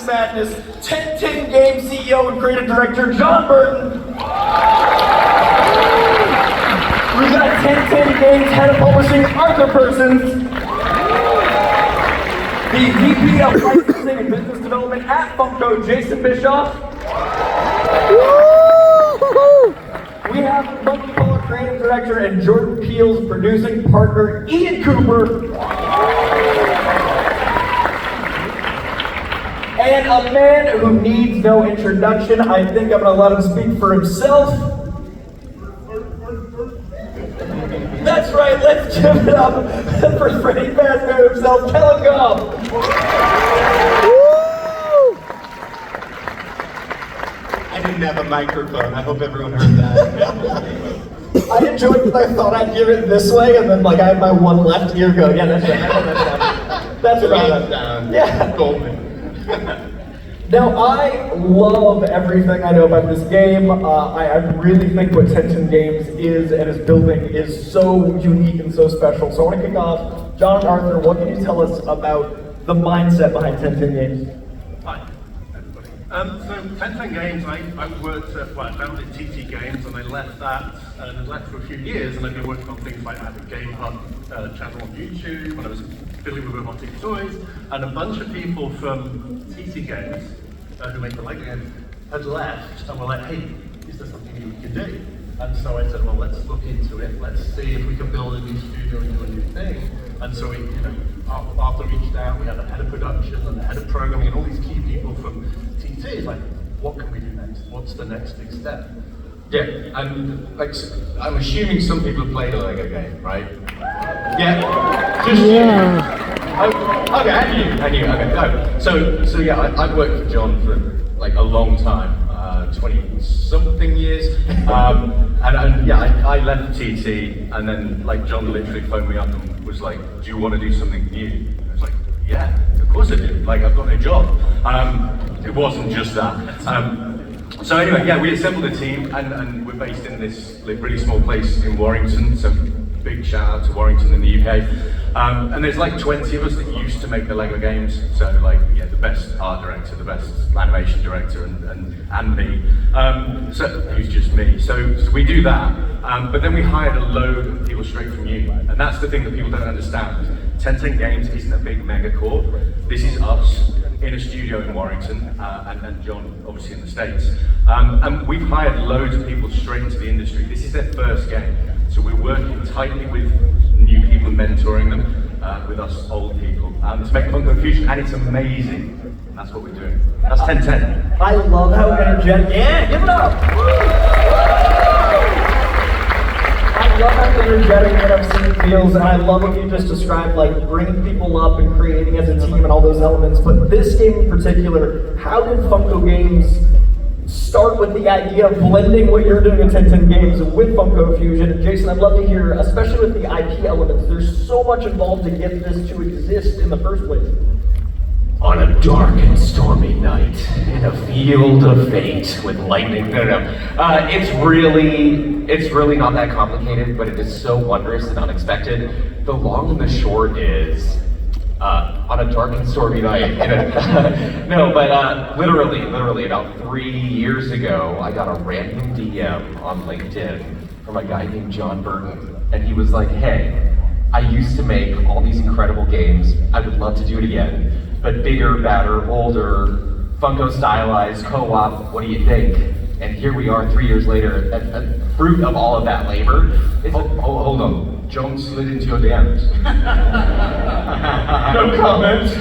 Madness, 1010 Games CEO and Creative Director, Jon Burton. We've got 1010 Games Head of Publishing, Arthur Persons. The VP of Licensing and Business Development at Funko, Jason Bischoff. We have Monkey Ball Creative Director and Jordan Peele's producing partner, Ian Cooper. And a man who needs no introduction. I think I'm going to let him speak for himself. That's right, let's give it up for Freddy Funko himself, Kellen Goff. I didn't have a microphone. I hope everyone heard that. I enjoyed it, I thought I'd give it this way, and then like I had my one left ear go, yeah, that's right. That's right. Yeah. Goldman. Now, I love everything I know about this game. I really think what 1010 Games is and is building is so unique and so special. So I want to kick off. Jon and Arthur, what can you tell us about the mindset behind 1010 Games? Hi, everybody. So 1010 Games, I worked at, well, I founded TT Games, and I left that, and I left for a few years, and I've been working on things like I had a Game Hub channel on YouTube, when I was fiddling with robotic toys, and a bunch of people from TT Games, who make the Lego game, had left, and were like, hey, is there something new we can do? And so I said, well, let's look into it, let's see if we can build a new studio and do a new thing. And so we, after we reached out, we had a head of production and a head of programming and all these key people from TT, like, what can we do next? What's the next big step? Yeah, and like, I'm assuming some people have played a Lego game, right? Yeah? Just okay, I knew, okay. No. So yeah, I've worked for Jon for like a long time, 20-something years. And yeah, I left TT, and then like Jon literally phoned me up and was like, do you want to do something new? And I was like, yeah, of course I do. Like, I've got no job. It wasn't just that. So anyway, yeah, we assembled a team, and we're based in this like, really small place in Warrington, so big shout out to Warrington in the UK. And there's like 20 of us that used to make the Lego games, so like, yeah, the best art director, the best animation director, and me. So it was just me. So we do that, but then we hired a load of people straight from uni, and that's the thing that people don't understand. 1010 Games isn't a big mega corp. This is us in a studio in Warrington, and Jon obviously in the States. And we've hired loads of people straight into the industry. This is their first game. So we're working tightly with new people, mentoring them, with us old people, to make Funko Fusion, and it's amazing. That's what we're doing. That's 1010. I love how energetic. Yeah, give it up! I love how energetic and obscene it feels, and I love what you just described, like bringing people up and creating as a team and all those elements. But this game in particular, how did Funko Games start with the idea of blending what you're doing in 1010 Games with Funko Fusion? And Jason, I'd love to hear, especially with the IP elements, there's so much involved to get this to exist in the first place. On a dark and stormy night, in a field of fate with lightning. No. It's really not that complicated, but it is so wondrous and unexpected. The long and the short is, on a dark and stormy night, literally about 3 years ago, I got a random DM on LinkedIn from a guy named Jon Burton, and he was like, hey, I used to make all these incredible games, I would love to do it again, but bigger, badder, older, Funko stylized, co-op, what do you think? And here we are 3 years later, a fruit of all of that labor. Hold on, Jon slid into your DMs. No comment.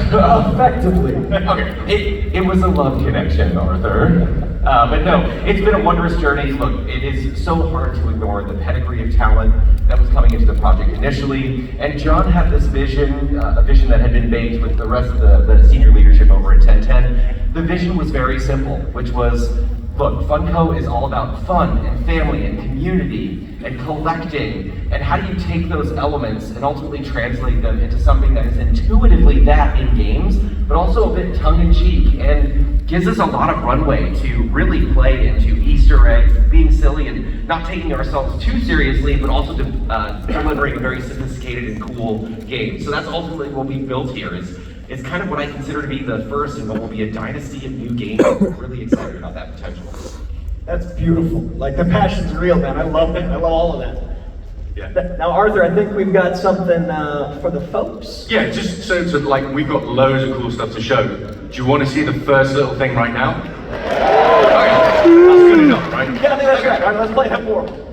Effectively. Okay, it was a love connection, Arthur. But no, it's been a wondrous journey. Look, it is so hard to ignore the pedigree of talent that was coming into the project initially. And Jon had this vision, a vision that had been baked with the rest of the senior leadership over at 1010. The vision was very simple, which was, look, Funko is all about fun and family and community and collecting. And how do you take those elements and ultimately translate them into something that is intuitively that in games, but also a bit tongue-in-cheek and gives us a lot of runway to really play into Easter eggs, being silly and not taking ourselves too seriously, but also delivering a very sophisticated and cool game. So that's ultimately what we built here, is It's kind of what I consider to be the first and what will be a dynasty of new games. I'm really excited about that potential. That's beautiful. Like, the passion's real, man. I love it. I love all of that. Yeah. Now, Arthur, I think we've got something for the folks. Yeah, just so like we've got loads of cool stuff to show. Do you want to see the first little thing right now? Okay, that's good enough, right? Yeah, I think that's right. All right, let's play that for them.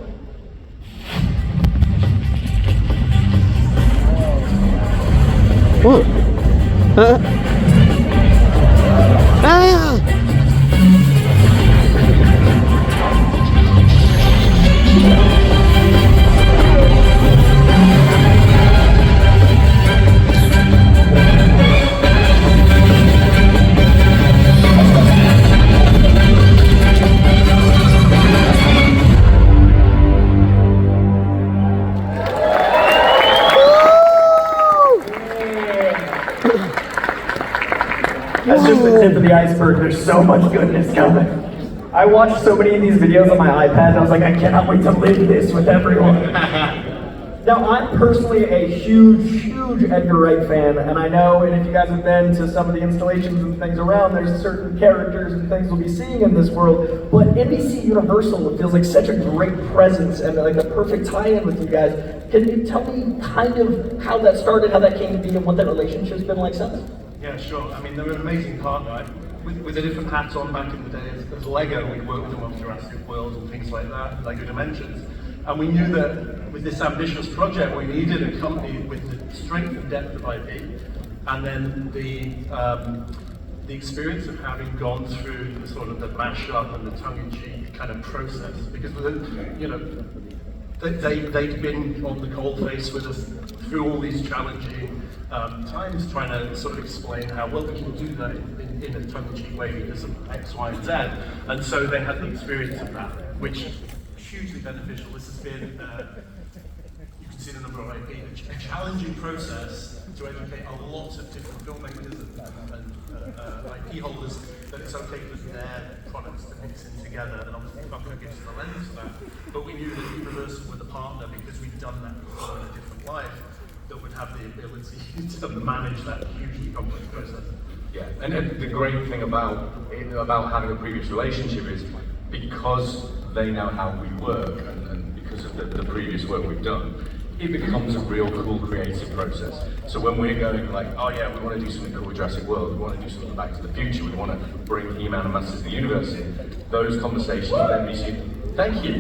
That's just the tip of the iceberg. There's so much goodness coming. I watched so many of these videos on my iPad, and I was like, I cannot wait to live this with everyone. Now, I'm personally a huge Edgar Wright fan, and I know, and if you guys have been to some of the installations and things around, there's certain characters and things we'll be seeing in this world, but NBC Universal feels like such a great presence and like the perfect tie-in with you guys. Can you tell me kind of how that started, how that came to be, and what that relationship's been like since? Yeah, sure. I mean, they're an amazing partner. With the different hats on back in the day, as Lego, we worked with them on Jurassic World and things like that, Lego Dimensions. And we knew that with this ambitious project, we needed a company with the strength and depth of IP, and then the experience of having gone through the sort of the mashup and the tongue-in-cheek kind of process. Because, you know, they'd been on the cold face with us through all these challenging times, trying to sort of explain how well we can do that in a tongue-in-cheek way because of X, Y, and Z. And so they had the experience of that, which is hugely beneficial. This has been, you can see the number of IP, a challenging process to educate a lot of different filmmakers and IP holders that it's okay for their products to mix in together, and obviously Funko gives us the lens for that. But we knew that Universal were the partner because we'd done that before in a different life, that would have the ability to manage that hugely complex process. Yeah, and the great thing about having a previous relationship is because they know how we work and because of the previous work we've done, it becomes a real cool creative process. So when we're going like, oh yeah, we want to do something cool with Jurassic World, we want to do something Back to the Future, we want to bring He-Man and Masters of the Universe in, those conversations with NBC. Thank you.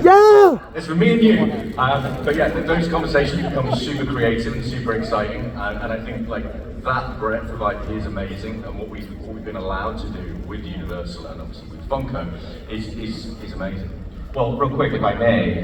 Yeah! It's for me and you. But yeah, those conversations become super creative and super exciting, and I think like that breadth of IP is amazing, and what we've been allowed to do with Universal and obviously with Funko is amazing. Well, real quick, if I may,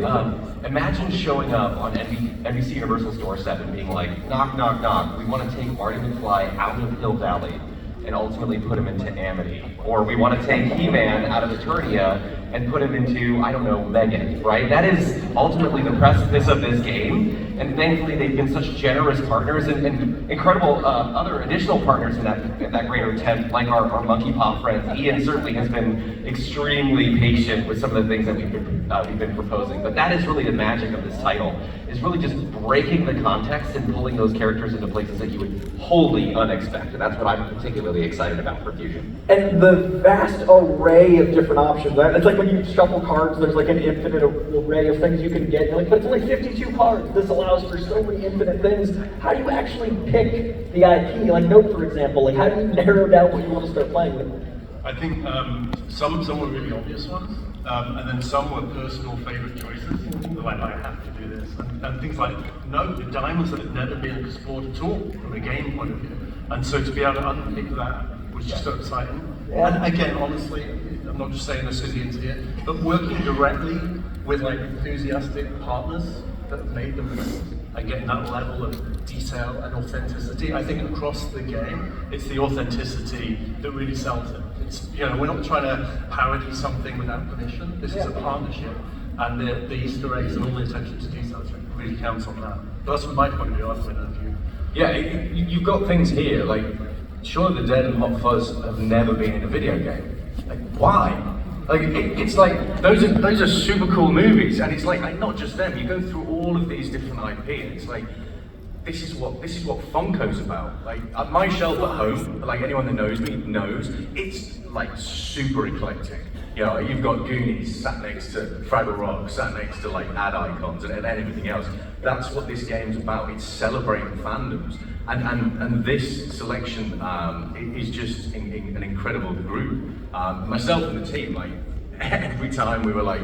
imagine showing up on NBC Universal's doorstep and being like, knock, knock, knock, we want to take Marty McFly out of Hill Valley and ultimately put him into Amity. Or we want to take He-Man out of Eternia and put him into, I don't know, Megan, right? That is ultimately the precipice of this game, and thankfully they've been such generous partners and incredible other additional partners in that greater tent, like our Monkey Paw friends. Ian certainly has been extremely patient with some of the things that we've been proposing, but that is really the magic of this title, is really just breaking the context and pulling those characters into places that you would wholly unexpect, and that's what I'm particularly excited about for Fusion. And the vast array of different options, right? It's like when you shuffle cards, there's like an infinite array of things you can get. You're like, but it's only 52 cards. This allows for so many infinite things. How do you actually pick the IP? Like Note, for example, like how do you narrow down what you want to start playing with? I think some were really obvious ones, and then some were personal favorite choices. Like, I have to do this, and things like the diamonds that had never been explored at all from a game point of view. And so to be able to unpick that was just so exciting. Yeah. And again, honestly, I'm not just saying this because Ian's here, but working directly with like enthusiastic partners that have made them and getting that level of detail and authenticity. I think across the game, it's the authenticity that really sells it. It's, you know, we're not trying to parody something without permission. This is a partnership, and the Easter eggs and all the attention to detail really counts on that. But that's from my point of view. I don't know if you. Yeah, you've got things here like Shaun of the Dead and Hot Fuzz have never been in a video game. Like, why? Like, it's like, those are super cool movies, and it's like, not just them, you go through all of these different IP, and it's like, this is what Funko's about. Like my shelf at home, like anyone that knows me knows, it's like super eclectic. You know, you've got Goonies sat next to Fraggle Rock, sat next to like ad icons and everything else. That's what this game's about. It's celebrating fandoms, and this selection is just an incredible group. Myself and the team, like every time we were like,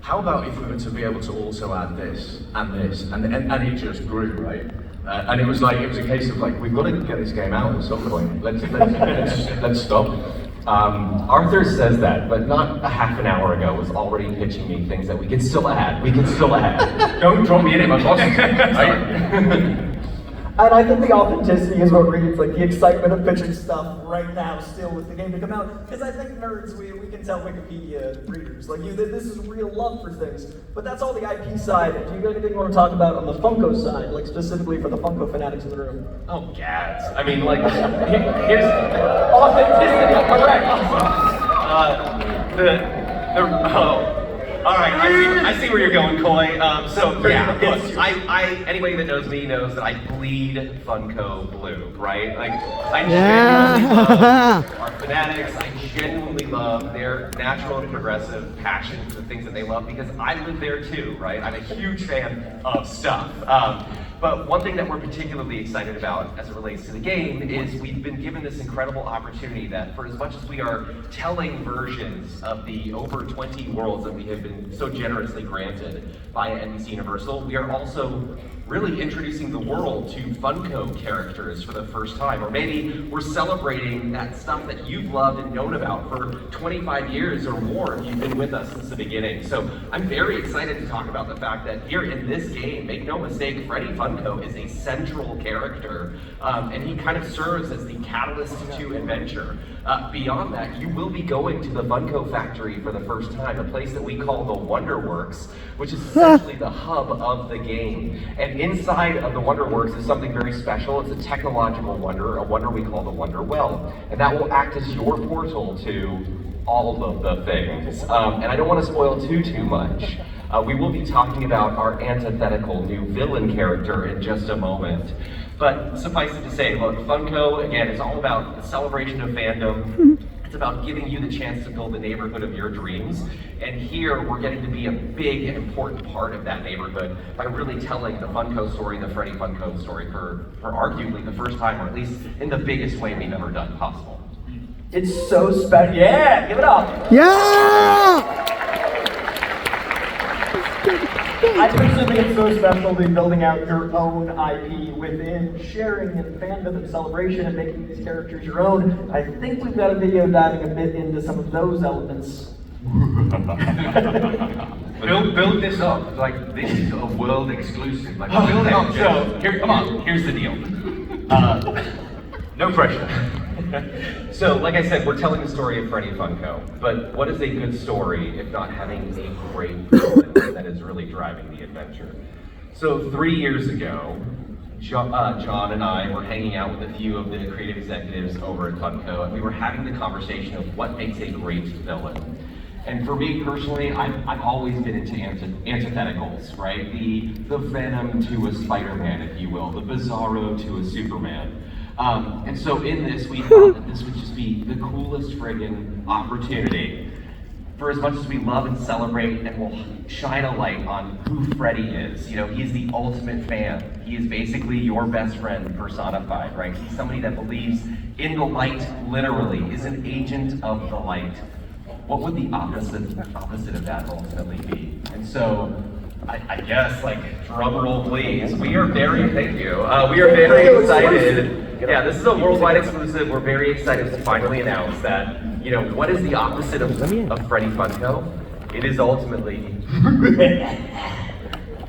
how about if we were to be able to also add this and this, and it just grew, right? And it was a case of like, we've got to get this game out at some point. Let's stop. Arthur says that, but not a half an hour ago was already pitching me things that we can still add. Don't drop me in it, my boss. Right? And I think the authenticity is what reads, like the excitement of pitching stuff right now still with the game to come out. Because I think nerds, we can tell Wikipedia readers, like you, that this is real love for things. But that's all the IP side. Do you got anything you want to talk about on the Funko side, like specifically for the Funko fanatics in the room? Oh, gads. I mean, like, here's authenticity, correct. All right, I see where you're going, Coy. So yeah, look, anybody that knows me knows that I bleed Funko blue, right? Like, I genuinely love our fanatics. I genuinely love their natural and progressive passion for the things that they love, because I live there too, right? I'm a huge fan of stuff. But one thing that we're particularly excited about as it relates to the game is we've been given this incredible opportunity that for as much as we are telling versions of the over 20 worlds that we have been so generously granted by NBC Universal, we are also really introducing the world to Funko characters for the first time. Or maybe we're celebrating that stuff that you've loved and known about for 25 years or more if you've been with us since the beginning. So I'm very excited to talk about the fact that here in this game, make no mistake, Freddy Funko is a central character, and he kind of serves as the catalyst to adventure. Beyond that, you will be going to the Funko factory for the first time, a place that we call the Wonderworks, which is essentially the hub of the game. And inside of the Wonderworks is something very special. It's a technological wonder, a wonder we call the Wonder Well, and that will act as your portal to all of the things. And I don't want to spoil too much. We will be talking about our antithetical new villain character in just a moment. But suffice it to say, look, Funko, again, is all about the celebration of fandom. It's about giving you the chance to build the neighborhood of your dreams. And here, we're getting to be a big and important part of that neighborhood by really telling the Funko story, the Freddy Funko story, for arguably the first time, or at least in the biggest way we've ever done possible. It's so special. Yeah, give it up. Yeah! I personally think it's so special to be building out your own IP within sharing and fandom and celebration and making these characters your own. I think we've got a video diving a bit into some of those elements. Build this up, like this is a world exclusive. Like build it up. So, here's the deal. No pressure. So, like I said, we're telling the story of Freddy Funko, but what is a good story if not having a great villain that is really driving the adventure? So 3 years ago, John and I were hanging out with a few of the creative executives over at Funko, and we were having the conversation of what makes a great villain. And for me personally, I've always been into antitheticals, right? The Venom to a Spider-Man, if you will, the Bizarro to a Superman. And so in this, we thought that this would just be the coolest friggin' opportunity. For as much as we love and celebrate and will shine a light on who Freddy is, you know, he's the ultimate fan. He is basically your best friend personified, right? He's somebody that believes in the light, literally, is an agent of the light. What would the opposite of that ultimately be? And so, I guess, like, drum roll please. We are very excited. Yeah, this is a worldwide exclusive. We're very excited to finally announce that, you know, what is the opposite of Freddy Funko? It is ultimately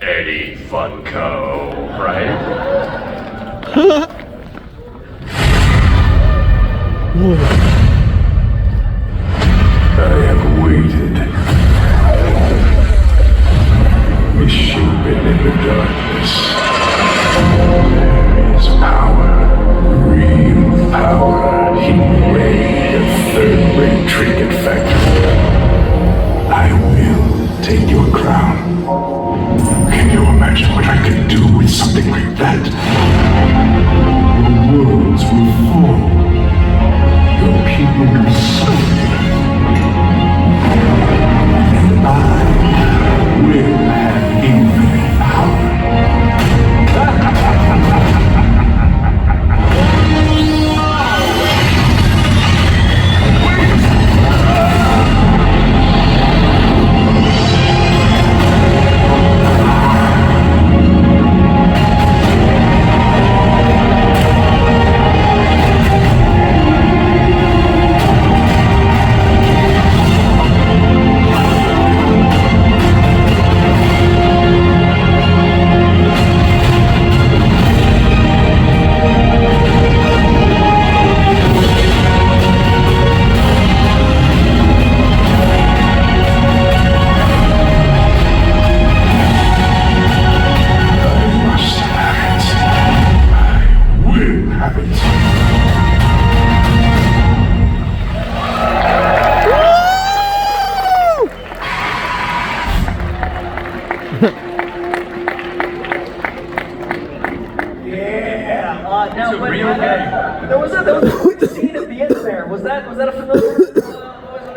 Edie Funko, right? I have waited, misshapen in the darkness. There is power, real power, hidden away in a third-rate trinket factory. I will take your crown. Can you imagine what I could do with something like that? in there? Was that a familiar?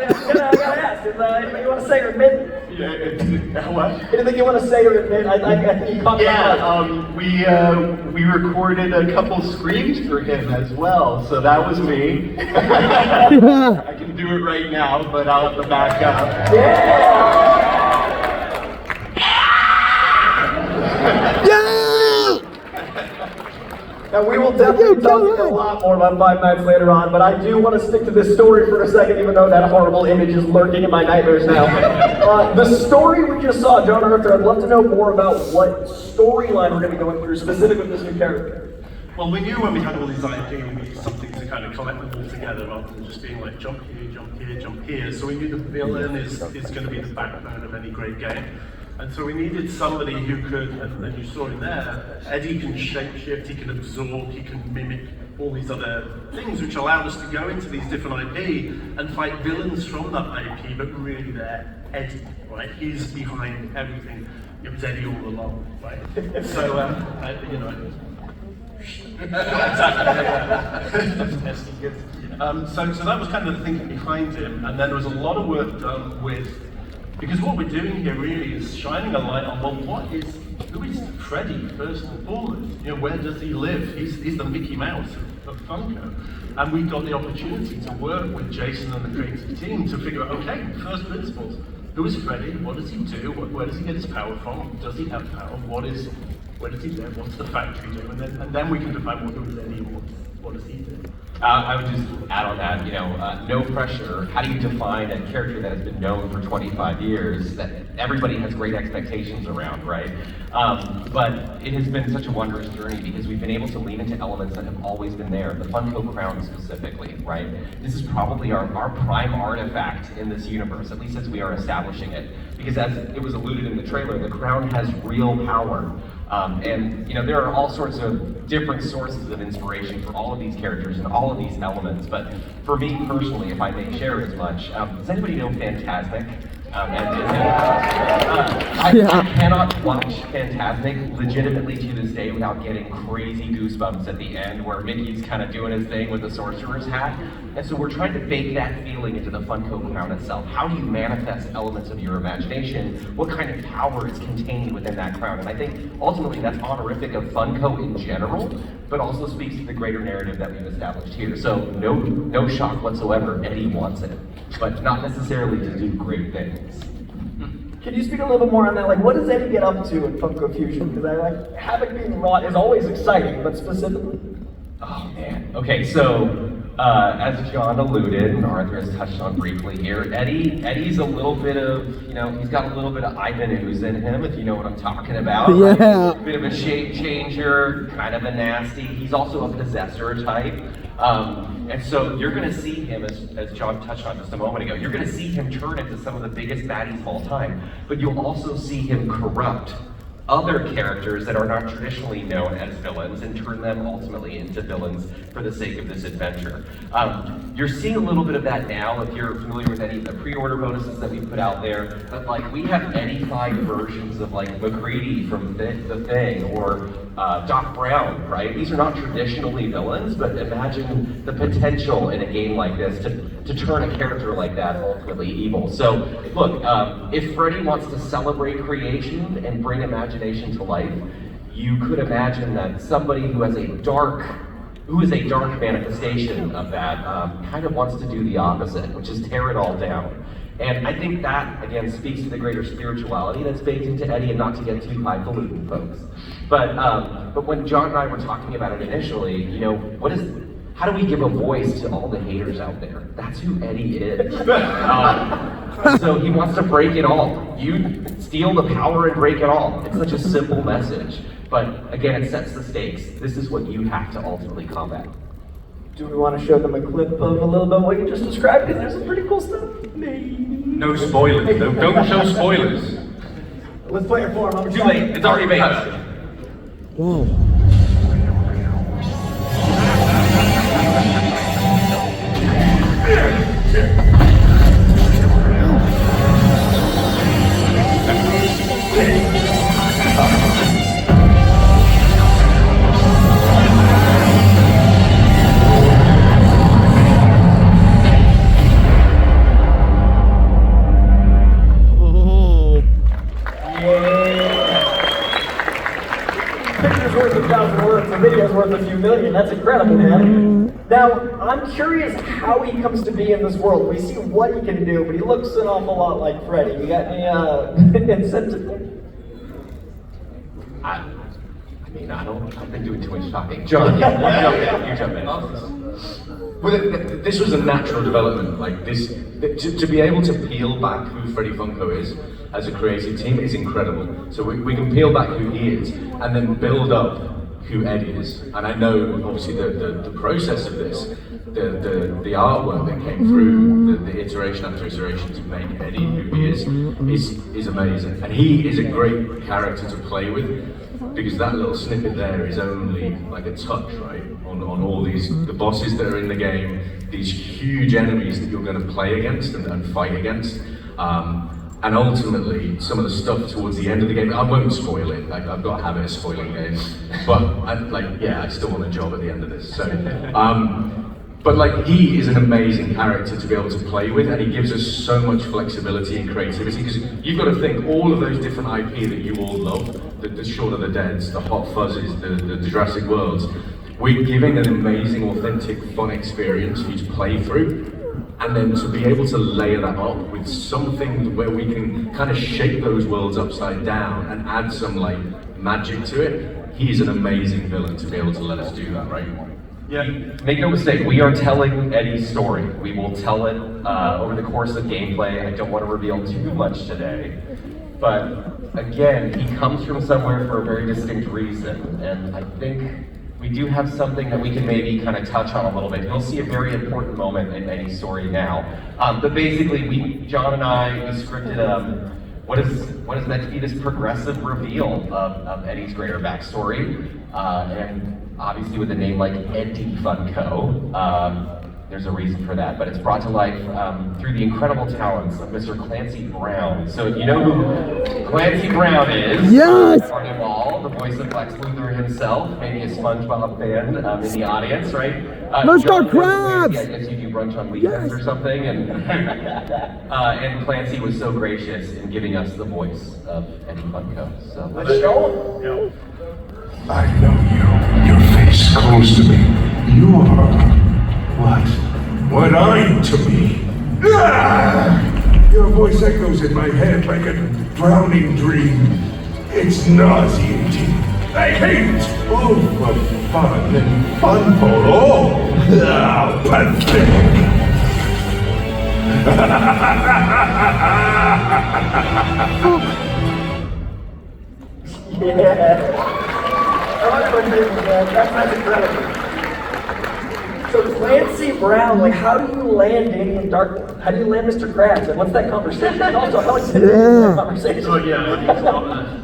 I gotta ask. Anything you want to say or admit? Yeah, what? Anything you want to say or admit? I think you caught me off guard. We recorded a couple screams for him as well, so that was me. I can do it right now, but I'll have to back up. Yeah! Now we will definitely talk a lot more about Five Nights later on, but I do want to stick to this story for a second, even though that horrible image is lurking in my nightmares now. The story we just saw, Jon Burton, I'd love to know more about what storyline we're going to be going through, specifically with this new character. Well, we knew when we had all these IP, we needed something to kind of collect them all together rather than just being like jump here, jump here, jump here. So we knew the villain is going to be the backbone of any great game. And so we needed somebody who could, and you saw in there, Eddie can shapeshift, he can absorb, he can mimic all these other things, which allowed us to go into these different IP and fight villains from that IP, but really they're Eddie, right? He's behind everything. It was Eddie all along, right? So, you know. So that was kind of the thinking behind him, and then there was a lot of work done with, because what we're doing here really is shining a light on, well, who is Freddy first and foremost? You know, where does he live? He's the Mickey Mouse of Funko. And we got the opportunity to work with Jason and the creative team to figure out, okay, first principles. Who is Freddy? What does he do? Where does he get his power from? Does he have power? Where does he live? What's the factory do? And then we can define who is Eddie, what does he do? I would just add on that, no pressure. How do you define a character that has been known for 25 years that everybody has great expectations around, right? But it has been such a wondrous journey because we've been able to lean into elements that have always been there, the Funko crown specifically, right? This is probably our prime artifact in this universe, at least as we are establishing it. Because as it was alluded in the trailer, the crown has real power. And there are all sorts of different sources of inspiration for all of these characters and all of these elements. But for me personally, if I may share as much, does anybody know Fantasmic? I cannot watch Fantasmic legitimately to this day without getting crazy goosebumps at the end where Mickey's kind of doing his thing with the sorcerer's hat. And so we're trying to bake that feeling into the Funko crown itself. How do you manifest elements of your imagination? What kind of power is contained within that crown? And I think ultimately that's honorific of Funko in general, but also speaks to the greater narrative that we've established here. So no shock whatsoever, Eddie wants it, but not necessarily to do great things. Can you speak a little bit more on that? Like, what does Eddie get up to in Funko Fusion? Because havoc being wrought is always exciting, but specifically. Oh man. Okay, so as Jon alluded, and Arthur has touched on briefly here, Eddie's a little bit of, he's got a little bit of Ivan Ooze in him, if you know what I'm talking about. Yeah. Right? A bit of a shape changer, kind of a nasty. He's also a possessor type. And so you're going to see him, as Jon touched on just a moment ago, you're going to see him turn into some of the biggest baddies of all time, but you'll also see him corrupt other characters that are not traditionally known as villains and turn them ultimately into villains for the sake of this adventure. You're seeing a little bit of that now if you're familiar with any of the pre-order bonuses that we put out there, but we have Eddie-fied versions of McCready from The Thing or Doc Brown, right? These are not traditionally villains, but imagine the potential in a game like this to turn a character like that ultimately evil. So look, if Freddy wants to celebrate creation and bring imagination to life, you could imagine that somebody who is a dark manifestation of that kind of wants to do the opposite, which is tear it all down. And I think that, again, speaks to the greater spirituality that's baked into Eddie, and not to get too highfalutin, folks. But when Jon and I were talking about it initially, how do we give a voice to all the haters out there? That's who Eddie is. So he wants to break it all. You steal the power and break it all. It's such a simple message. But again, it sets the stakes. This is what you have to ultimately combat. Do we want to show them a clip of a little bit of what you just described? Because there's some pretty cool stuff. No spoilers. Don't show spoilers. Let's play it for him. Too late. It's already made. Whoa. million. That's incredible, man. Now, I'm curious how he comes to be in this world. We see what he can do, but he looks an awful lot like Freddy. You got any incentive? I've been doing too much talking. John, you jump in. Well, this was a natural development. Like this, to be able to peel back who Freddy Funko is as a creative team is incredible. So we can peel back who he is and then build up who Eddie is. And I know, obviously, the process of this, the artwork that came through, the iteration after iteration to make Eddie who he is amazing. And he is a great character to play with, because that little snippet there is only like a touch, right, on all the bosses that are in the game, these huge enemies that you're going to play against and fight against. And ultimately, some of the stuff towards the end of the game, I won't spoil it, like, I've got a habit of spoiling games, but I still want a job at the end of this, so. But like, he is an amazing character to be able to play with, and he gives us so much flexibility and creativity, because you've got to think, all of those different IP that you all love, the Shaun of the Deads, the Hot Fuzzes, the Jurassic Worlds, we're giving an amazing, authentic, fun experience for you to play through. And then to be able to layer that up with something where we can kind of shake those worlds upside down and add some like magic to it, he's an amazing villain to be able to let us do that, right? Yeah. Make no mistake, we are telling Eddie's story. We will tell it over the course of gameplay. I don't want to reveal too much today. But again, he comes from somewhere for a very distinct reason. And I think we do have something that we can maybe kind of touch on a little bit. You'll see a very important moment in Eddie's story now. But basically, John and I, we scripted what is meant to be this progressive reveal of Eddie's greater backstory. And obviously with a name like Edie Funko, there's a reason for that, but it's brought to life through the incredible talents of Mr. Clancy Brown. So if you know who Clancy Brown is, yes! Part of all, the voice of Lex Luthor himself, maybe a SpongeBob fan in the audience, right? Mr. Krabs! I guess you do brunch on weekends or something, and Clancy was so gracious in giving us the voice of Eddie Funko. So Let's show him. I know you. Your face calls to me. You are what I'm to be. Ah! Your voice echoes in my head like a drowning dream. It's nauseating. I hate. Oh, for fun and fun for all. Ah, pathetic. That's incredible. So Clancy Brown, like, how do you land Edie in Darkwood? How do you land Mr. Krabs? And what's that conversation? And also, how excited is that conversation? So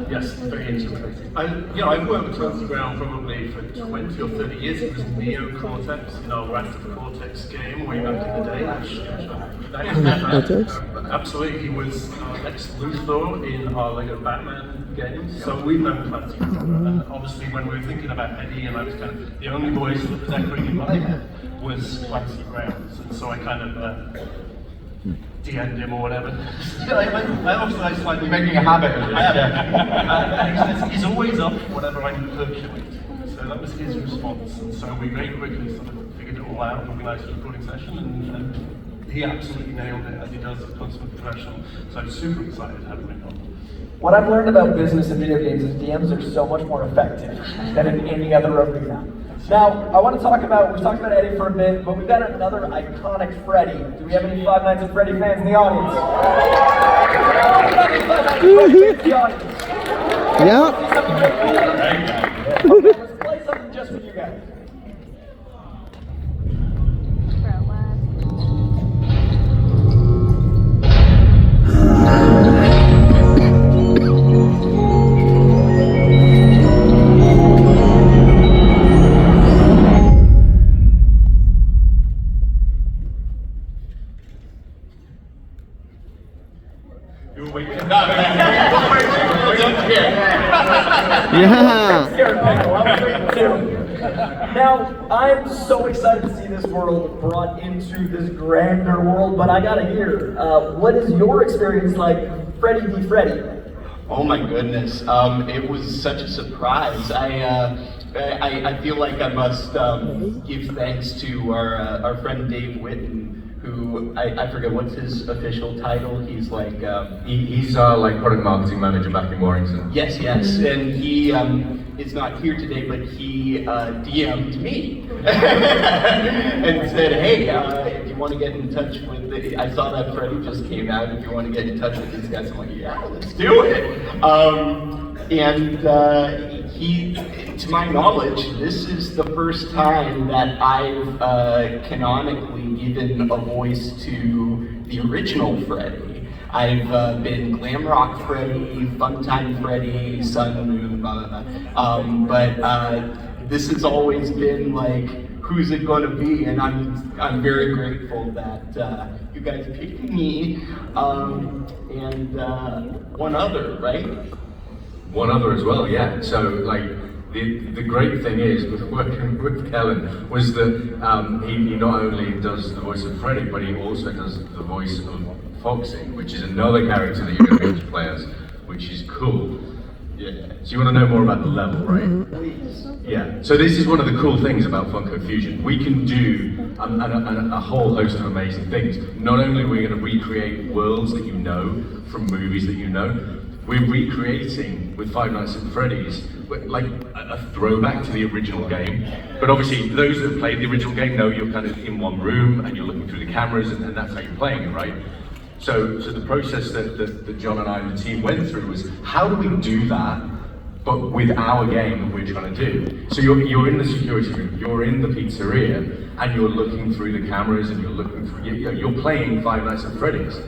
yes, very interesting. I've worked with Clancy Brown probably for 20 or 30 years. It was Neo Cortex, Wrath of Cortex game way back in the day. Absolutely, he was Lex Luthor in our Lego Batman games. So we've known Clancy Brown. And obviously, when we were thinking about Eddie, and I was kind of the only voice that was echoing in my head was Clancy Brown's, and so I kind of DM'd him or whatever. I slightly making a habit of it. And he's always up whenever I'm percolating. So that was his response, and so we very quickly sort of figured it all out, organised a recording session, and he absolutely nailed it, as he does as a consummate professional. So I'm super excited to have him on. What I've learned about business and video games is DMs are so much more effective than in any other arena. Now, I want to talk about, we've talked about Eddie for a bit, but we've got another iconic Freddy. Do we have any Five Nights at Freddy fans in the audience? Yeah. Okay, let's play something just for you guys. Yeah. Now, I'm so excited to see this world brought into this grander world, but I gotta hear, what is your experience like, Freddy v. Freddy? Oh my goodness, it was such a surprise. I I feel like I must give thanks to our friend Dave Whitten, who I forget what's his official title. He's like He's our like product marketing manager back in Warrington. yes, and he is not here today, but he DM'd me and said, hey, if you want to get in touch with I saw that Freddy just came out. If you want to get in touch with these guys, I'm like, yeah, let's do it. And he, to my knowledge, this is the first time that I've canonically given a voice to the original Freddy. I've been Glam Rock Freddy, Funtime Freddy, Sun Moon, blah, blah, blah. But this has always been like, who's it going to be? And I'm very grateful that you guys picked me and one other, right? One other as well, yeah. So like the great thing is with working with Kellen was that he not only does the voice of Freddy, but he also does the voice of Foxy, which is another character that you're going to get to play as, which is cool. Yeah. So you want to know more about the level, right? Please. Yeah. So this is one of the cool things about Funko Fusion. We can do a whole host of amazing things. Not only are we going to recreate worlds that you know from movies that you know, we're recreating with Five Nights at Freddy's like a throwback to the original game. But obviously, those that have played the original game know you're kind of in one room and you're looking through the cameras, and that's how you're playing it, right? So the process that Jon and I and the team went through was, how do we do that, but with our game that we're trying to do? So you're in the security room, you're in the pizzeria, and you're looking through the cameras, and you're looking through, you're playing Five Nights at Freddy's,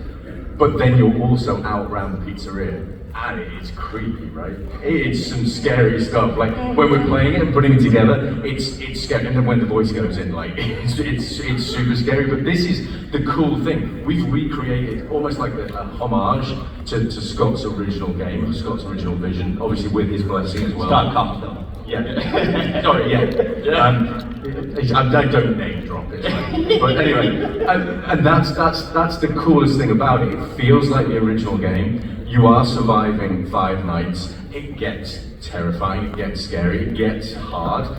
but then you're also out around the pizzeria. And it's creepy, right? It's some scary stuff. Like when we're playing it and putting it together, it's scary. And then when the voice goes in, like it's super scary. But this is the cool thing. We've recreated almost like a homage to Scott's original game, Scott's original vision, obviously with his blessing as well. Scott Compton. Yeah. Sorry, yeah. I don't name drop it. Right? But anyway, and that's the coolest thing about it. It feels like the original game. You are surviving 5 nights. It gets terrifying, it gets scary, it gets hard,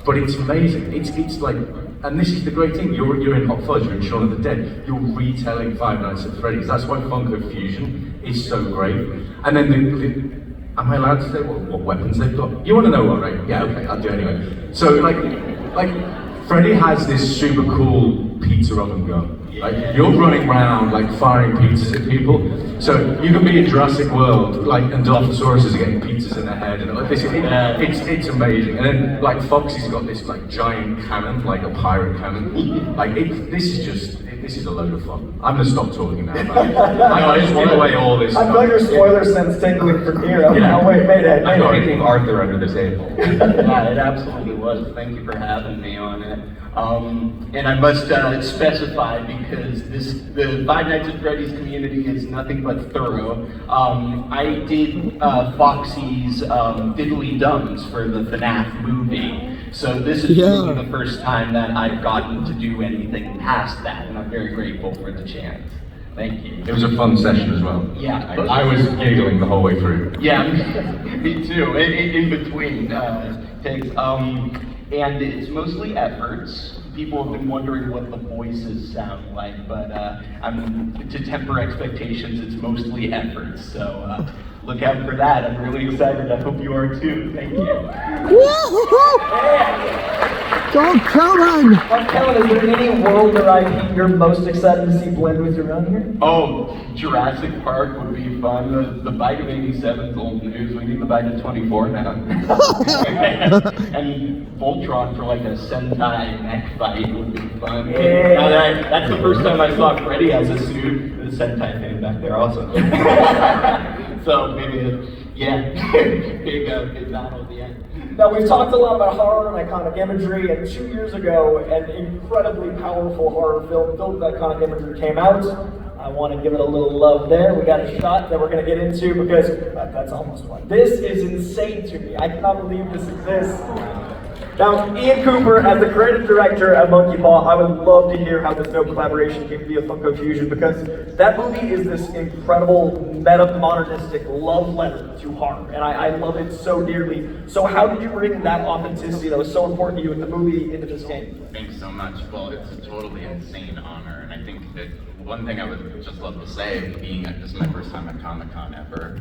but it's amazing. It's like, and this is the great thing, you're in Hot Fuzz, you're in Shaun of the Dead, you're retelling Five Nights at Freddy's. That's why Funko Fusion is so great. And then am I allowed to say what weapons they've got? You want to know what, right? Yeah, okay, I'll do it anyway. So like Freddy has this super cool pizza oven gun. Like you're running around like firing pizzas at people. So you can be in Jurassic World, like, and Dilophosauruses are getting pizzas in their head, and like this. It's amazing. And then like Foxy's got this like giant cannon, like a pirate cannon. Like this is a load of fun. I'm gonna stop talking now. I just give away all this. I feel your spoiler sense tingling from here. Yeah. Oh wait, Mayday. I got anything Arthur under the table. Yeah, it absolutely was. Thank you for having me on it. And I must specify, because the Five Nights at Freddy's community is nothing but thorough. I did Foxy's Diddly Dums for the FNAF movie. So this is really the first time that I've gotten to do anything past that, and I'm very grateful for the chance. Thank you. It was a fun session as well. Yeah. I was giggling the whole way through. Yeah, me too, in between takes. And it's mostly efforts. People have been wondering what the voices sound like, but to temper expectations, it's mostly efforts. So look out for that. I'm really excited. I hope you are too. Thank you. Go Kellen! Kellen, is there any world or IP you're most excited to see blend with your own here? Oh, Jurassic Park would be fun. The bite of 87 is old news. We need the bite of 24 now. And Voltron for like a Sentai neck fight would be fun. Yeah. That's the first time I saw Freddy as a suit. The Sentai thing back there also. So maybe, big battle at the end. Now, we've talked a lot about horror and iconic imagery, and 2 years ago, an incredibly powerful horror film filled with iconic imagery came out. I want to give it a little love there. We got a shot that we're going to get into because that's almost one. This is insane to me. I cannot believe this exists. Now, Ian Cooper, as the creative director at Monkey Paw, I would love to hear how this no collaboration came to be with Funko Fusion, because that movie is this incredible meta-modernistic love letter to horror, and I love it so dearly. So how did you bring that authenticity that was so important to you in the movie into this game? Thanks so much. Well, it's a totally insane honor, and I think that one thing I would just love to say, being at this is my first time at Comic-Con ever.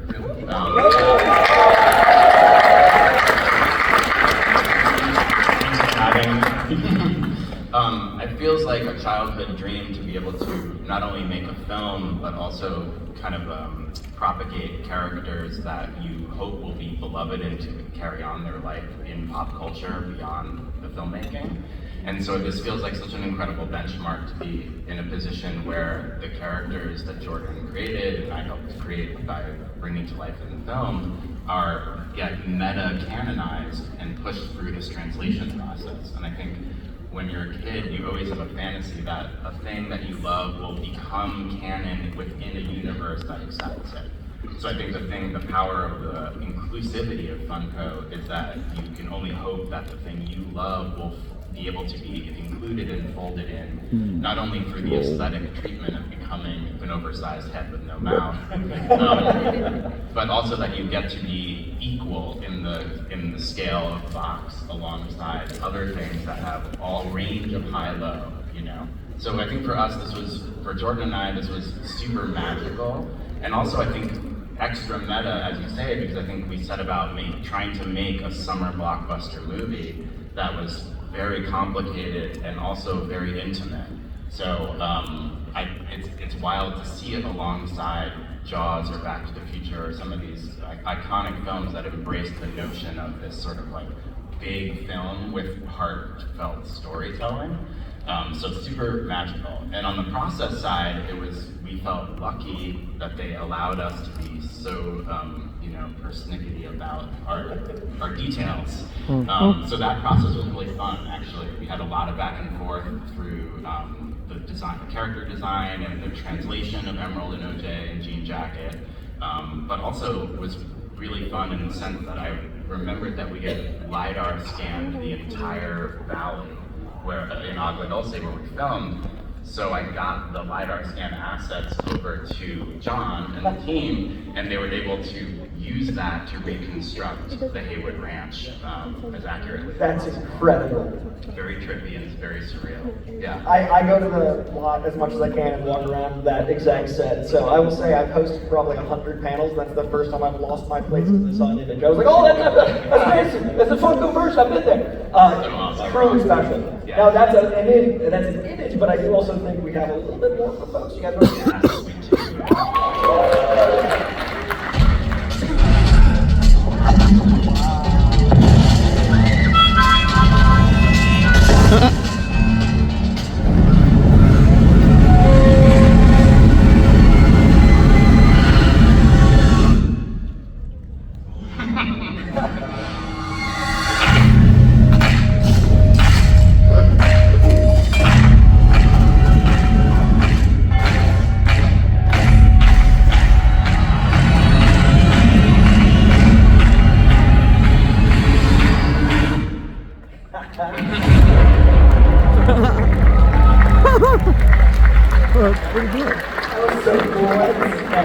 It feels like a childhood dream to be able to not only make a film, but also kind of propagate characters that you hope will be beloved and to carry on their life in pop culture beyond the filmmaking. And so this feels like such an incredible benchmark to be in a position where the characters that Jordan created and I helped to create by bringing to life in the film are meta-canonized and pushed through this translation process. And I think when you're a kid, you always have a fantasy that a thing that you love will become canon within a universe that accepts it. So I think the power of the inclusivity of Funko is that you can only hope that the thing you love will be able to be included and folded in, not only through the aesthetic treatment of becoming an oversized head with no mouth, but also that you get to be equal in the scale of box alongside other things that have all range of high-low, you know. So I think for us, for Jordan and I, this was super magical, and also I think extra meta, as you say, because I think we set about trying to make a summer blockbuster movie that was very complicated and also very intimate. So it's wild to see it alongside Jaws or Back to the Future or some of these iconic films that embrace the notion of this sort of like big film with heartfelt storytelling. So it's super magical. And on the process side, we felt lucky that they allowed us to be so persnickety about our details. So that process was really fun, actually. We had a lot of back and forth through the character design and the translation of Emerald and OJ and Jean Jacket, but also was really fun in the sense that I remembered that we had LiDAR scanned the entire valley in Agua Dulce where we filmed. So I got the LiDAR scan assets over to Jon and the team, and they were able to use that to reconstruct the Haywood Ranch as accurately. That's incredible. Very trippy and it's very surreal. Yeah. I go to the lot as much as I can and walk around that exact set. So I will say I've hosted probably 100 panels. That's the first time I've lost my place because I saw an image. I was like, oh, that's fancy. That's a Funko version. I've been there. Awesome. Truly special. Yeah. Now that's an image, but I do also think we have a little bit more for folks. You guys want to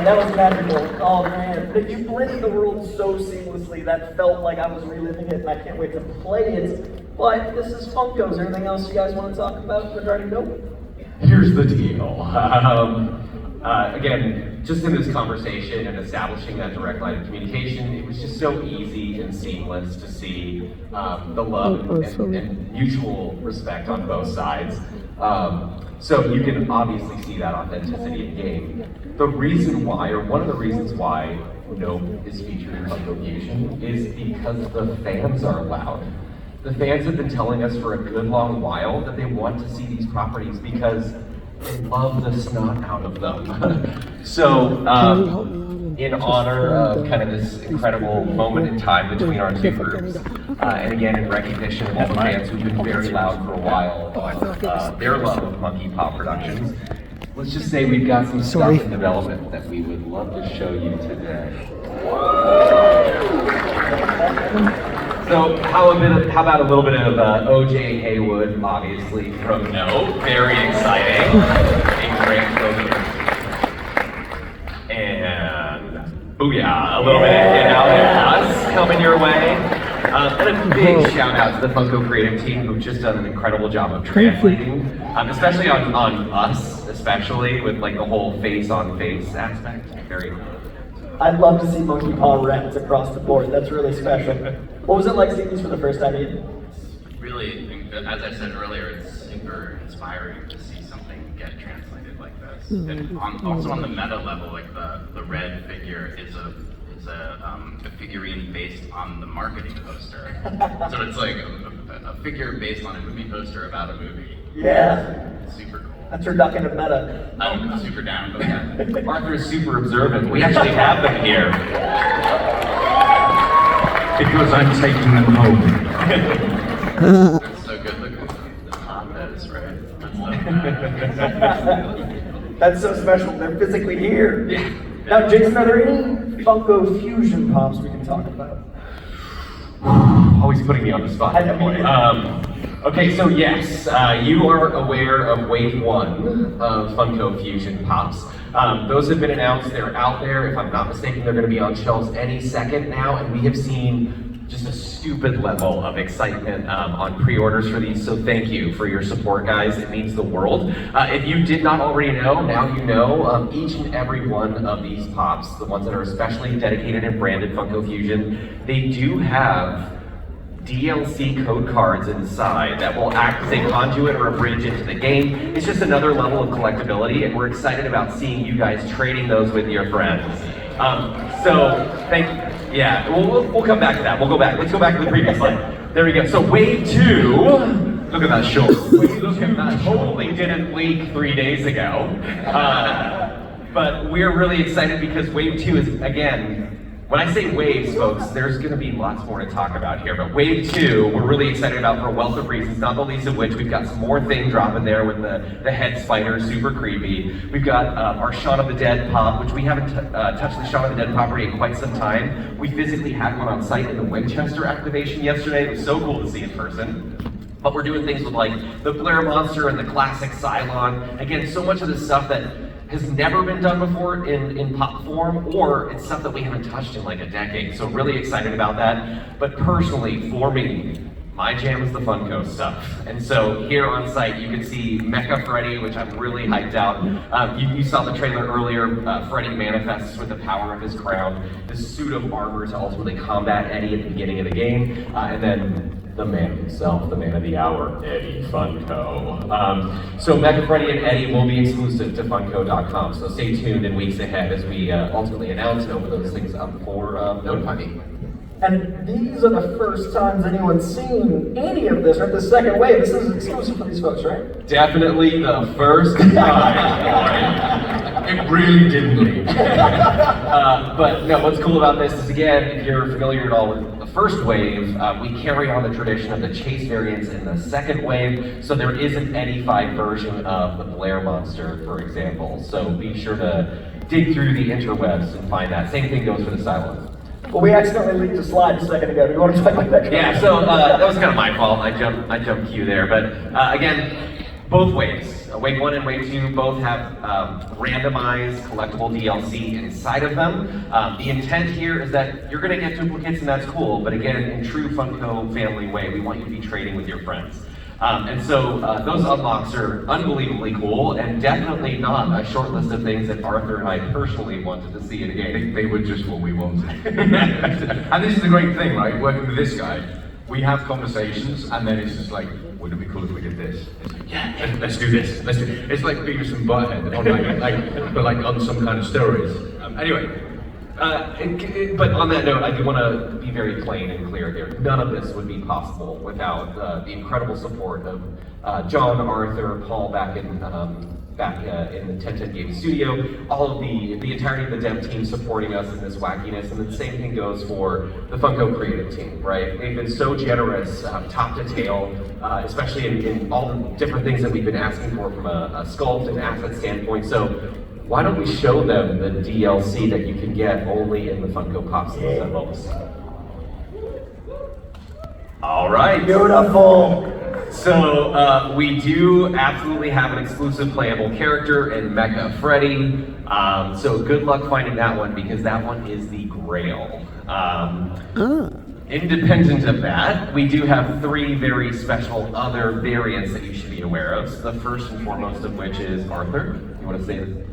that was magical. Oh man, you blended the world so seamlessly that felt like I was reliving it, and I can't wait to play it. But this is Funko. Is there anything else you guys want to talk about regarding Nope? Here's the deal. Again, just in this conversation and establishing that direct line of communication, it was just so easy and seamless to see the love and mutual respect on both sides. So you can obviously see that authenticity in game. The reason why, or one of the reasons why Nope is featured in Funko Fusion is because the fans are loud. The fans have been telling us for a good long while that they want to see these properties because they love the snot out of them. So, in honor of kind of this incredible moment in time between our two groups, and again in recognition of all the fans who've been very loud for a while on their love of Monkey Paw Productions, let's just say we've got some stuff in development that we would love to show you today. So how about a little bit of O.J. Haywood, obviously from No, very exciting. A great program. And booyah, a little bit of Get Out and Us coming your way. And a big shout out to the Funko creative team who've just done an incredible job of translating, especially on Us, especially with like the whole face-on-face aspect. Very cool. I'd love to see Monkey Paw wrapped across the board. That's really special. What was it like seeing these for the first time, Ian? Really, as I said earlier, it's super inspiring to see something get translated like this. And also on the meta level, like the red figure is a figurine based on the marketing poster. So it's like a figure based on a movie poster about a movie. Yeah. It's super cool. That's turducken of meta. I'm super down, but yeah. Arthur is super observant. We actually have them here. Because I'm taking them home. That's so good. Look at the top that is right. That's so special. They're physically here. Yeah. Now, Jason, are there any Funko Fusion pops we can talk about? Always putting me on the spot. Okay, so yes, you are aware of Wave 1 of Funko Fusion Pops. Those have been announced, they're out there. If I'm not mistaken, they're going to be on shelves any second now, and we have seen just a stupid level of excitement on pre-orders for these, so thank you for your support, guys. It means the world. If you did not already know, now you know. Each and every one of these pops, the ones that are especially dedicated and branded Funko Fusion, they do have DLC code cards inside that will act as a conduit or a bridge into the game. It's just another level of collectability, and we're excited about seeing you guys trading those with your friends. Yeah, we'll come back to that. We'll go back. Let's go back to the previous slide. There we go. So Wave 2, look at that short. Look at that. Totally didn't leak 3 days ago. But we're really excited because Wave 2 is, again, when I say waves, folks, there's going to be lots more to talk about here. But Wave 2, we're really excited about for a wealth of reasons, not the least of which we've got some more thing dropping there with the head spider, super creepy. We've got our Shaun of the Dead pop, which we haven't touched the Shaun of the Dead property in quite some time. We physically had one on site in the Winchester activation yesterday. It was so cool to see in person. But we're doing things with like the Blair Monster and the classic Cylon. Again, so much of this stuff that has never been done before in pop form, or it's stuff that we haven't touched in like a decade. So really excited about that. But personally, for me, my jam is the Funko stuff. And so here on site, you can see Mecha Freddy, which I'm really hyped out. You saw the trailer earlier. Freddy manifests with the power of his crown, this suit of armor to ultimately combat Eddie at the beginning of the game. And then the man himself, the man of the hour, Eddie Funko. So Mecha Freddy and Eddie will be exclusive to Funko.com, so stay tuned in weeks ahead as we ultimately announce and open those things up for Notify Me. And these are the first times anyone's seen any of this, right? The second wave. This is exclusive for these folks, right? Definitely the first time. It really didn't leak. But no, what's cool about this is, again, if you're familiar at all with the first wave, we carry on the tradition of the chase variants in the second wave, so there is an Eddie-fied version of the Blair Monster, for example. So be sure to dig through the interwebs and find that. Same thing goes for the Cylons. Well, we accidentally leaked a slide a second ago. Do you want to talk about that? Yeah, so that was kind of my fault. I jumped queue there, but again, both waves, Wave 1 and Wave 2, both have randomized collectible DLC inside of them. The intent here is that you're going to get duplicates, and that's cool, but again, in true Funko family way, we want you to be trading with your friends. And so those unlocks are unbelievably cool, and definitely not a short list of things that Arthur and I personally wanted to see in a game. They were just what we wanted. And this is the great thing, right? Working with this guy, we have conversations, and then it's just like, wouldn't it be cool if we did this? It's like, yeah, let's do this. Let's do. It's like Beavis and Butthead, but like on some kind of steroids. Anyway. But on that note, I do want to be very plain and clear here. None of this would be possible without the incredible support of John, Arthur, Paul back in the 1010 Game Studio, all of the entirety of the dev team supporting us in this wackiness, and the same thing goes for the Funko creative team, right? They've been so generous, top to tail, especially in all the different things that we've been asking for from a sculpt and asset standpoint. So why don't we show them the DLC that you can get only in the Funko Pops themselves? All right. Beautiful. So we do absolutely have an exclusive playable character in Mecha Freddy. So good luck finding that one because that one is the Grail. Independent of that, we do have 3 very special other variants that you should be aware of. So the first and foremost of which is Arthur. You want to say this?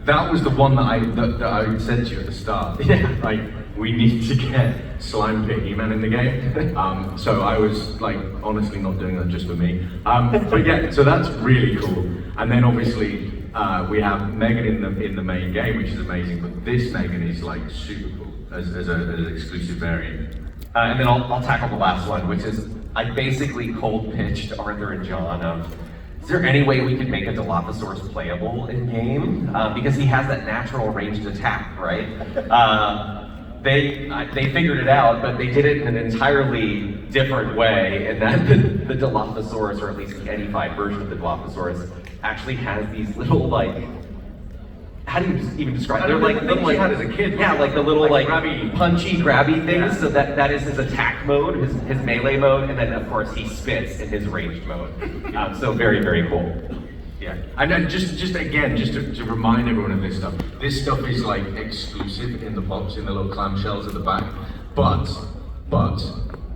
That was the one that I said to you at the start. Yeah. Like, we need to get Slime Pit He-Man in the game. So I was like, honestly not doing that just for me. But yeah, so that's really cool. And then obviously we have Megan in the main game, which is amazing. But this Megan is like super cool as an exclusive variant. And then I'll tackle the last one, which is I basically cold pitched Arthur and John of, is there any way we could make a Dilophosaurus playable in game? Because he has that natural ranged attack, right? They figured it out, but they did it in an entirely different way, and that the Dilophosaurus, or at least the Edie version of the Dilophosaurus, actually has these little like, how do you even describe it? They're like little like, had as a kid. yeah, like the little like grabby, punchy, grabby things. Yeah. So that is his attack mode, his melee mode, and then of course he spits in his ranged mode. So very, very cool. Yeah, and then just again, just to remind everyone of this stuff is like exclusive in the box, in the little clamshells at the back. But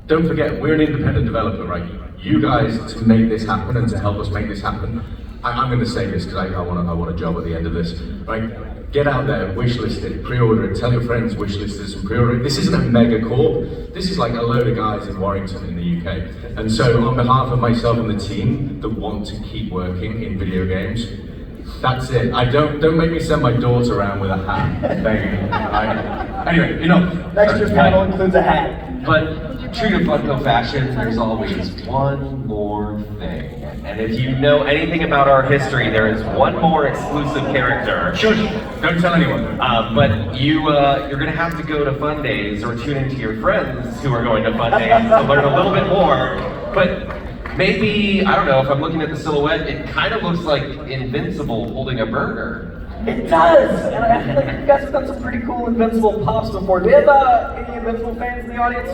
don't forget, we're an independent developer, right? You guys to make this happen and to help us make this happen. I'm going to say this because I want a job at the end of this, right? Get out there, wishlist it, pre-order it, tell your friends wishlist this and pre-order it. This isn't a mega corp. This is like a load of guys in Warrington in the UK. And so on behalf of myself and the team that want to keep working in video games, that's it. Don't make me send my daughter around with a hat begging. Anyway, Next year's panel includes a hat. But true to Funko fashion, there's always one more thing. And if you know anything about our history, there is one more exclusive character. Shush! Don't tell anyone. But you're gonna have to go to Fun Days or tune into your friends who are going to Fun Days to learn a little bit more. But maybe, I don't know, if I'm looking at the silhouette, it kind of looks like Invincible holding a burger. It does! And I feel like you guys have done some pretty cool Invincible pops before. Do we have any Invincible fans in the audience?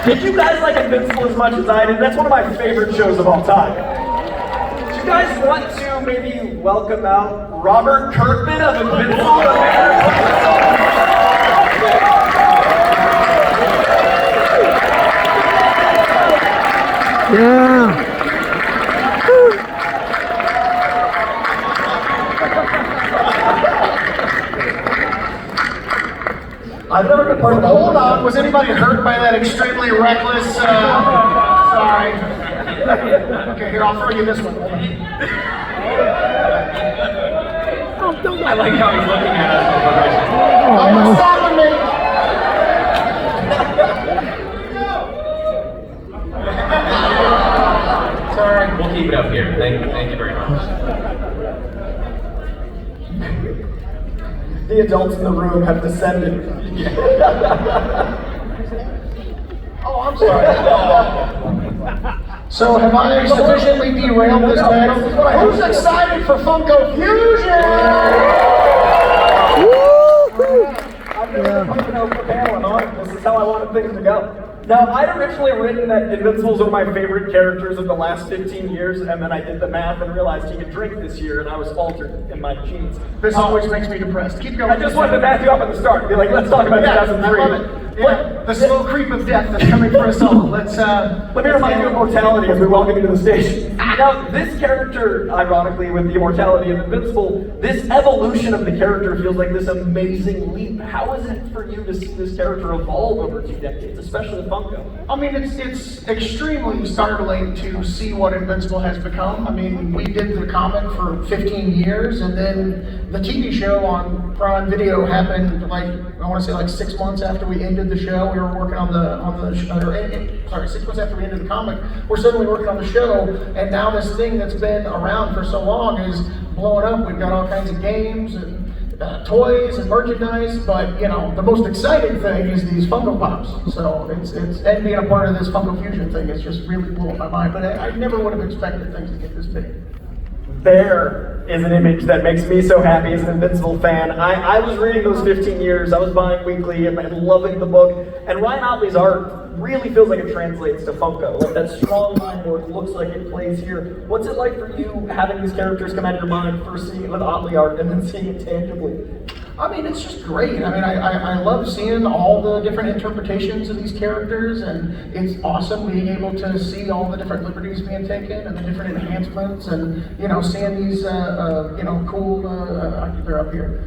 Did you guys like Invincible as much as I did? That's one of my favorite shows of all time. Do you guys want to maybe welcome out Robert Kirkman of Invincible? Yeah. I've never been part of the Hold on, was anybody hurt by that extremely reckless, sorry. Okay, here, I'll throw you this one. I like how he's looking at us. Oh, no. Stopping me! Sorry. We'll keep it up here. Thank you very much. The adults in the room have descended. Oh, I'm sorry. So have I sufficiently derailed this panel? Who's excited for Funko Fusion? I've never been over the panel and on. This is how I wanted things to go. Now, I'd originally written that Invincible's one of my favorite characters of the last 15 years, and then I did the math and realized he could drink this year, and I was altered in my genes. This always makes me depressed. Keep going. I just wanted to back you up at the start. Be like, let's talk about 2003. I love it. Yeah, the slow creep of death that's coming for us all. Let me remind you of mortality as we welcome you to the stage. Now, this character, ironically, with the immortality of Invincible, this evolution of the character feels like this amazing leap. How is it for you to see this character evolve over 2 decades, especially with Funko? I mean, it's extremely startling to see what Invincible has become. I mean, we did the comic for 15 years, and then the TV show on Prime Video happened, like, I want to say like 6 months after we ended the show. We were working on the 6 months after we ended the comic, we're suddenly working on the show, and now this thing that's been around for so long is blowing up. We've got all kinds of games and toys and merchandise, but you know, the most exciting thing is these Funko Pops. So it's and being a part of this Funko Fusion thing is just really blowing my mind. But I never would have expected things to get this big. There is an image that makes me so happy as an Invincible fan. I was reading those 15 years, I was buying weekly and loving the book, and Ryan Otley's art really feels like it translates to Funko. Like that strong line work looks like it plays here. What's it like for you having these characters come out of your mind, first seeing it with Otley art and then seeing it tangibly? I mean, it's just great. I mean, I love seeing all the different interpretations of these characters, and it's awesome being able to see all the different liberties being taken and the different enhancements, and you know, seeing these cool. They're up here.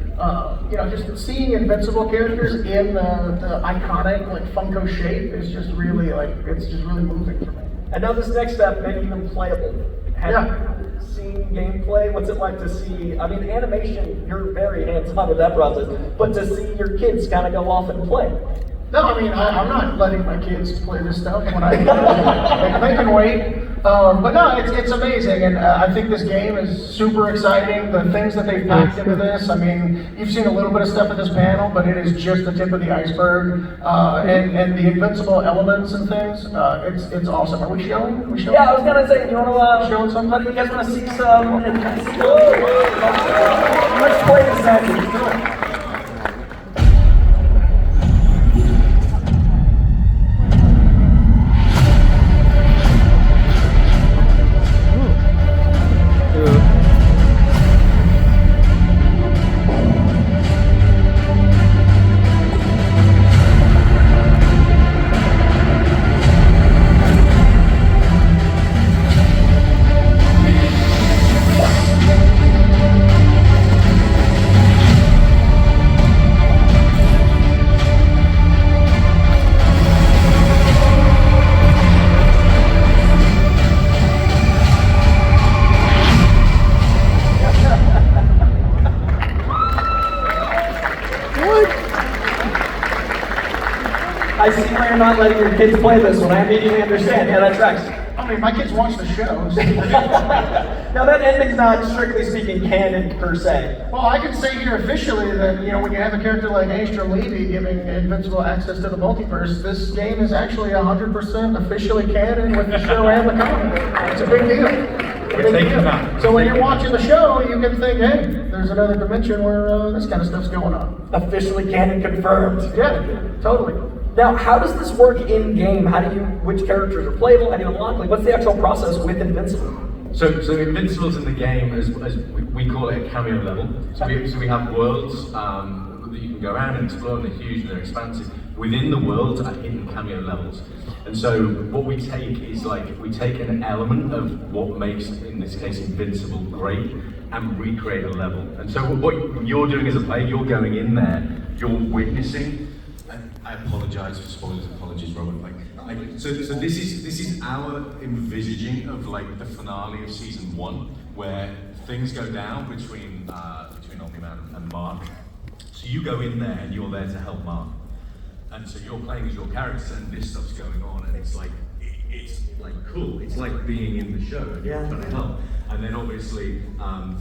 Just seeing Invincible characters in the iconic like Funko shape is just really it's just really moving for me. And now this next step, making them playable. Have you seen gameplay? What's it like to see, I mean, animation, you're very hands-on with that process, but to see your kids kind of go off and play? No, I mean, I'm not letting my kids play this stuff when they can wait. But no, it's amazing, and I think this game is super exciting. The things that they've packed into this, I mean, you've seen a little bit of stuff at this panel, but it is just the tip of the iceberg. And the Invincible elements and things, it's awesome. Are we showing? Yeah, I was gonna say, do you want to show somebody? You guys want to see some Invincible? Let's play this second. I see why you're not letting your kids play this one. I immediately understand. Yeah, that tracks. I mean, my kids watch the shows. Now that ending's not, strictly speaking, canon per se. Well, I can say here officially that, you know, when you have a character like Angstrom Levy giving Invincible access to the multiverse, this game is actually 100% officially canon with the show and the comic. It's a big deal. So when you're watching the show, you can think, hey, there's another dimension where this kind of stuff's going on. Officially canon confirmed. Yeah, totally. Now, how does this work in-game? Which characters are playable? How do you unlock? Like, what's the actual process with Invincible? So Invincible's in the game as we call it a cameo level. So we have worlds that you can go around and explore, and they're huge and they're expansive. Within the worlds are hidden cameo levels. And so what we take is we take an element of what makes, in this case, Invincible great, and recreate a level. And so what you're doing as a player, you're going in there, you're witnessing. I apologize for spoilers. Apologies, Robert. So this is our envisaging of the finale of season 1, where things go down between Omni-Man and Mark. So you go in there and you're there to help Mark, and so you're playing as your character, and this stuff's going on, and it's cool. It's like being in the show and you're trying to help. And then obviously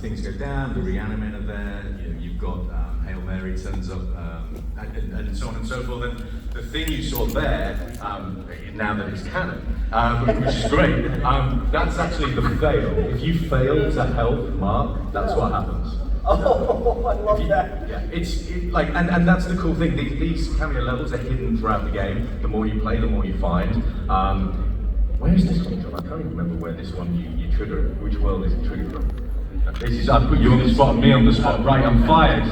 things go down. The Reanimator there. You've got Hail Mary turns up, and so on and so forth. And the thing you saw there, now that it's canon, which is great, that's actually the fail. If you fail to help Mark, that's what happens. Oh, I love that. Yeah, and that's the cool thing. These cameo levels are hidden throughout the game. The more you play, the more you find. Where's this one from? I can't even remember where this one you trigger. Which world is it triggered from? I put you on the spot, me on the spot. Right, I'm fired.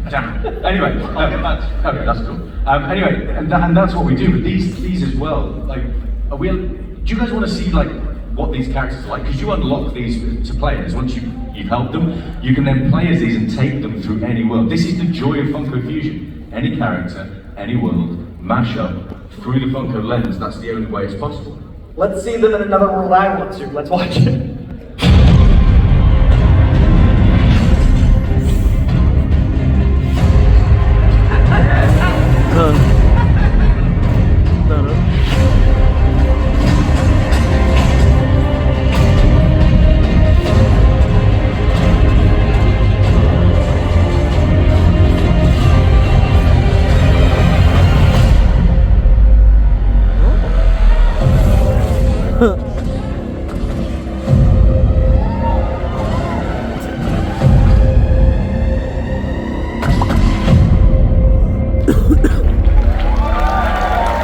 Damn. Anyway, okay, that's cool. Anyway, and that's what we do. But these as well. Do you guys want to see what these characters are like? Because you unlock these to players once you've helped them. You can then play as these and take them through any world. This is the joy of Funko Fusion. Any character, any world, mash up through the Funko lens. That's the only way it's possible. Let's see them in another world I want to. Let's watch it.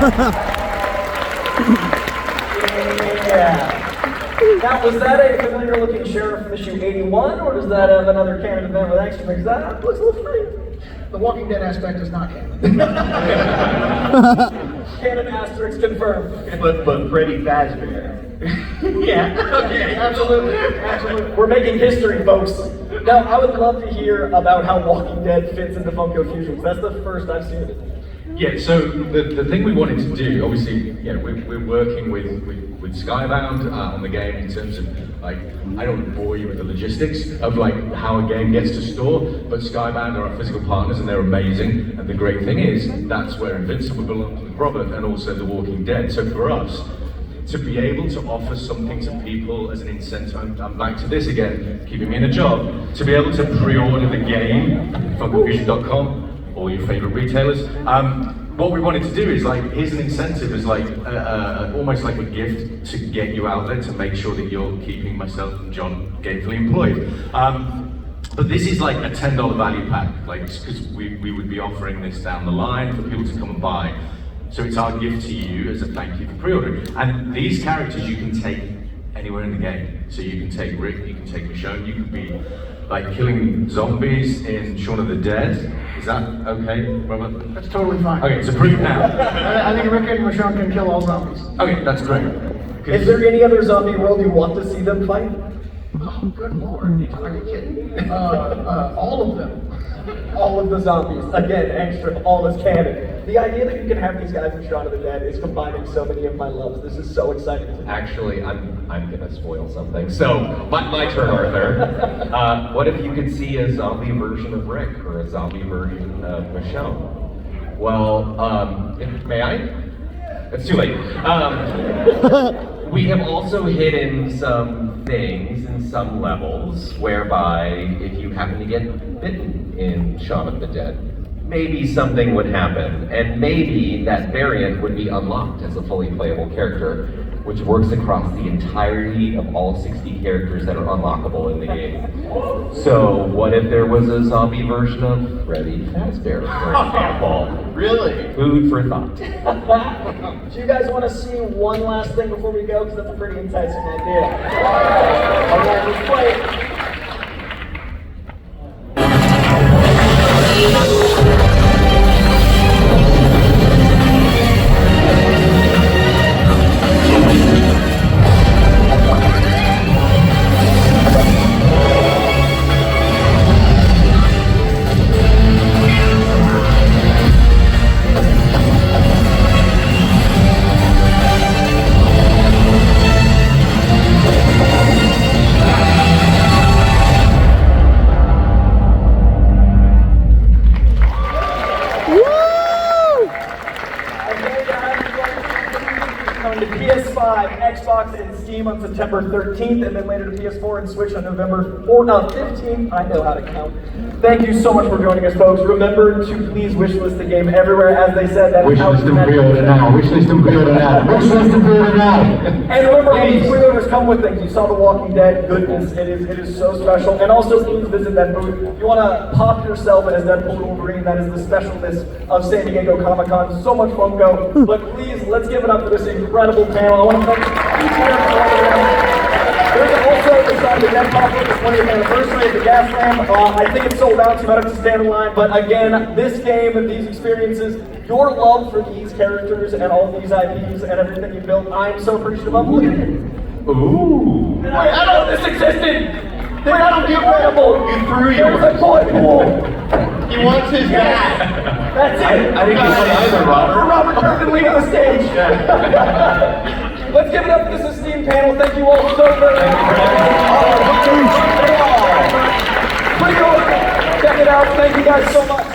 Yeah. Now, was that a familiar looking sheriff from issue 81, or does that have another canon event with extra? Because that looks a little strange. The Walking Dead aspect is not canon. Canon asterisk confirmed. But Freddy Fazbear. Yeah, okay, absolutely. We're making history, folks. Now, I would love to hear about how Walking Dead fits into Funko Fusion, because that's the first I've seen of it. Yeah, so the thing we wanted to do, obviously, we're working with Skybound on the game in terms of, like, I don't want to bore you with the logistics of, like, how a game gets to store, but Skybound are our physical partners and they're amazing, and the great thing is, that's where Invincible belongs with Robert and also The Walking Dead. So for us, to be able to offer something to people as an incentive, I'm back to this again, keeping me in a job, to be able to pre-order the game, funkofusion.com, all your favorite retailers. What we wanted to do is, like, here's an incentive, is like almost like a gift to get you out there, to make sure that you're keeping myself and John gainfully employed. But this is like a $10 value pack, like, because we would be offering this down the line for people to come and buy. So it's our gift to you as a thank you for pre-ordering. And these characters you can take anywhere in the game. So you can take Rick, you can take Michonne, you could be like killing zombies in Shaun of the Dead. Is that okay, Robert? That's totally fine. Okay, so prove now. I think Rick and Michonne can kill all zombies. Okay, that's great. Is there any other zombie world you want to see them fight? Oh, good lord. Are you kidding? All of them. All of the zombies. Again, extra, all is canon. The idea that you can have these guys in Shaun of the Dead is combining so many of my loves. This is so exciting. Actually, I'm gonna spoil something. So, my turn, Arthur. What if you could see a zombie version of Rick or a zombie version of Michelle? Well, may I? It's too late. We have also hidden some things in some levels whereby if you happen to get bitten in Shaun of the Dead, maybe something would happen, and maybe that variant would be unlocked as a fully playable character, which works across the entirety of all 60 characters that are unlockable in the game. So what if there was a zombie version of Freddy Fazbear, for example? Really? Food for thought. Do you guys want to see one last thing before we go? Because that's a pretty enticing idea. All right, let's play it. Xbox and Steam on September 13th, and then later to PS4 and Switch on November 15th. I know how to count. Thank you so much for joining us, folks. Remember to please wishlist the game everywhere, as they said. That Wishlist and pre-order now. Wishlist and pre-order now. Wishlist and pre-order now. And remember, all these pre-orders come with things. You saw The Walking Dead. Goodness, it is so special. And also, please visit that booth. If you want to pop yourself as Deadpool Wolverine, that is the specialness of San Diego Comic-Con. So much Funko. But please, let's give it up for this incredible panel. I want to thank each and every one of them. There's also the Dead Pop-Up, the 20th anniversary of the Gas Lamp. I think it's sold out, so you might have to stand in line. But again, this game and these experiences, your love for these characters and all these IPs and everything you built, I'm so appreciative of. Look at it. Ooh. Wait, I know this existed. They're not incredible. You threw yours. There's a toy pool. He wants his hat. That's it. I didn't get one either, Robert. Robert Burton leaving the stage. Let's give it up for this esteemed panel. Thank you all so very much. Pre-order. Check it out. Thank you guys so much.